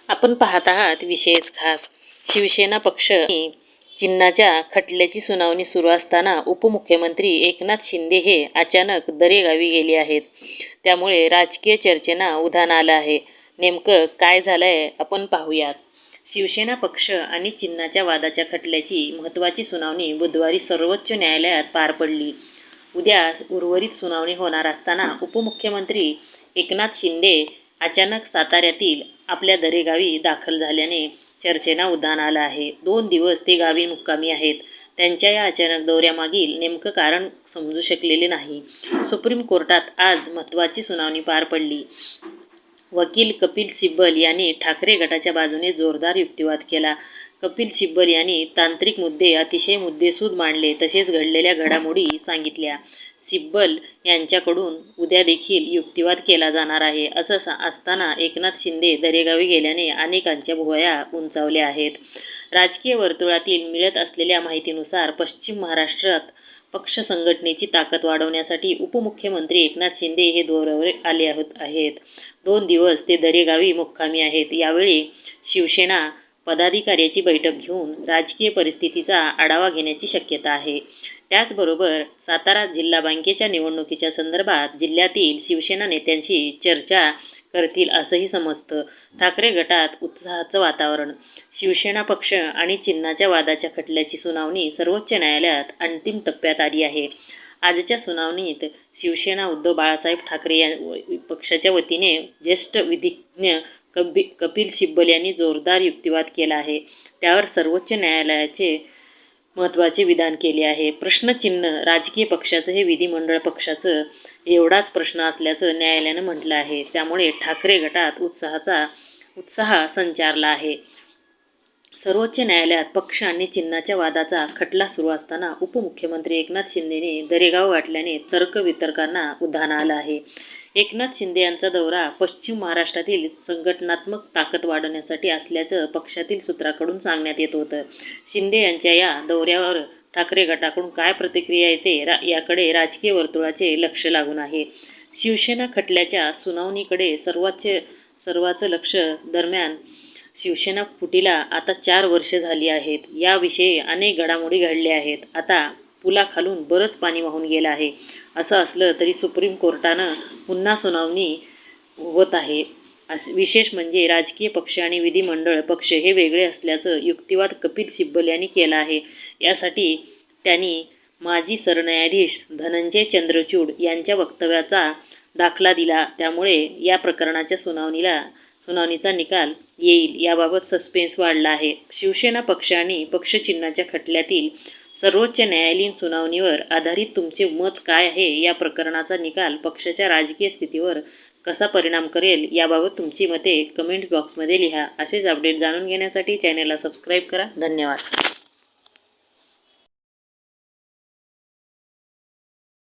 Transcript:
आपण पाहत आहात विशेष खास. शिवसेना पक्ष चिन्हाच्या खटल्याची सुनावणी सुरू असताना उपमुख्यमंत्री एकनाथ शिंदे हे अचानक दरेगावी गेले आहेत. त्यामुळे राजकीय चर्चेना उधाण आलं आहे. नेमकं काय झालंय आपण पाहूयात. शिवसेना पक्ष आणि चिन्हाच्या वादाच्या खटल्याची महत्त्वाची सुनावणी बुधवारी सर्वोच्च न्यायालयात पार पडली. उद्या उर्वरित सुनावणी होणार असताना उपमुख्यमंत्री एकनाथ शिंदे अचानक साताऱ्यातील आपल्या दरेगावी दाखल झाल्याने चर्चेना उधाण आलं आहे. 2 दिवस ते गावी मुक्कामी आहेत. त्यांच्या या अचानक दौऱ्यामागील नेमकं कारण समजू शकलेले नाही. सुप्रीम कोर्टात आज महत्त्वाची सुनावणी पार पडली. वकील कपिल सिब्बल यांनी ठाकरे गटाच्या बाजूने जोरदार युक्तिवाद केला. कपिल सिब्बल यांनी तांत्रिक मुद्दे अतिशय मुद्देसूद मांडले, तसेच घडलेल्या घडामोडी सांगितल्या. सिब्बल यांच्याकडून उद्या देखील युक्तिवाद केला जाणार आहे. असं असताना एकनाथ शिंदे दरेगावी गेल्याने अनेकांच्या भुवया उंचावल्या आहेत. राजकीय वर्तुळातील मिळत असलेल्या माहितीनुसार पश्चिम महाराष्ट्रात पक्ष संघटनेची ताकद वाढवण्यासाठी उपमुख्यमंत्री एकनाथ शिंदे हे दौऱ्यावर आले आहेत. 2 दिवस ते दरेगावी मुक्कामी आहेत. यावेळी शिवसेना पदाधिकाऱ्याची बैठक घेऊन राजकीय परिस्थितीचा आढावा घेण्याची शक्यता आहे. त्याचबरोबर सातारा जिल्हा बँकेच्या निवडणुकीच्या संदर्भात जिल्ह्यातील शिवसेना नेत्यांशी चर्चा करतील असंही समजतं. ठाकरे गटात उत्साहाचं वातावरण. शिवसेना पक्ष आणि चिन्हाच्या वादाच्या खटल्याची सुनावणी सर्वोच्च न्यायालयात अंतिम टप्प्यात आली आहे. आजच्या सुनावणीत शिवसेना उद्धव बाळासाहेब ठाकरे या पक्षाच्या वतीने ज्येष्ठ विधिज्ञ कपिल सिब्बल यांनी जोरदार युक्तिवाद केला आहे. त्यावर सर्वोच्च न्यायालयाचे महत्त्वाचे विधान केले आहे. प्रश्नचिन्ह राजकीय पक्षाचं हे विधिमंडळ पक्षाचं एवढाच प्रश्न असल्याचं न्यायालयानं म्हटलं आहे. त्यामुळे ठाकरे गटात उत्साह संचारला आहे. सर्वोच्च न्यायालयात पक्ष आणि चिन्हाच्या वादाचा खटला सुरू असताना उपमुख्यमंत्री एकनाथ शिंदेने दरेगाव गाठल्याने तर्कवितर्कांना उधाण आलं आहे. एकनाथ शिंदे यांचा दौरा पश्चिम महाराष्ट्रातील संघटनात्मक ताकद वाढवण्यासाठी असल्याचं पक्षातील सूत्राकडून सांगण्यात येत होतं. शिंदे यांच्या या दौऱ्यावर ठाकरे गटाकडून काय प्रतिक्रिया येते याकडे राजकीय वर्तुळाचे लक्ष लागून आहे. शिवसेना खटल्याच्या सुनावणीकडे सर्वांचं लक्ष. दरम्यान शिवसेना फुटीला आता 4 वर्षे झाली आहेत. याविषयी अनेक घडामोडी घडल्या आहेत. आता पुलाखालून बरंच पाणी वाहून गेलं आहे. असं असलं तरी सुप्रीम कोर्टानं पुन्हा सुनावणी होत आहे. विशेष म्हणजे राजकीय पक्ष आणि विधिमंडळ पक्ष हे वेगळे असल्याचं युक्तिवाद कपिल सिब्बल यांनी केला आहे. यासाठी त्यांनी माजी सरन्यायाधीश धनंजय चंद्रचूड यांच्या वक्तव्याचा दाखला दिला. त्यामुळे या प्रकरणाच्या सुनावणीचा निकाल येईल याबाबत सस्पेन्स वाढला आहे. शिवसेना पक्ष आणि पक्षचिन्हाच्या खटल्यातील सर्वोच्च न्यायालयीन सुनावणीवर आधारित तुमचे मत काय आहे? या प्रकरणाचा निकाल पक्षाच्या राजकीय स्थितीवर कसा परिणाम करेल याबाबत तुमची मते कमेंट बॉक्समध्ये लिहा. असेच अपडेट जाणून घेण्यासाठी चॅनलला सबस्क्राईब करा. धन्यवाद.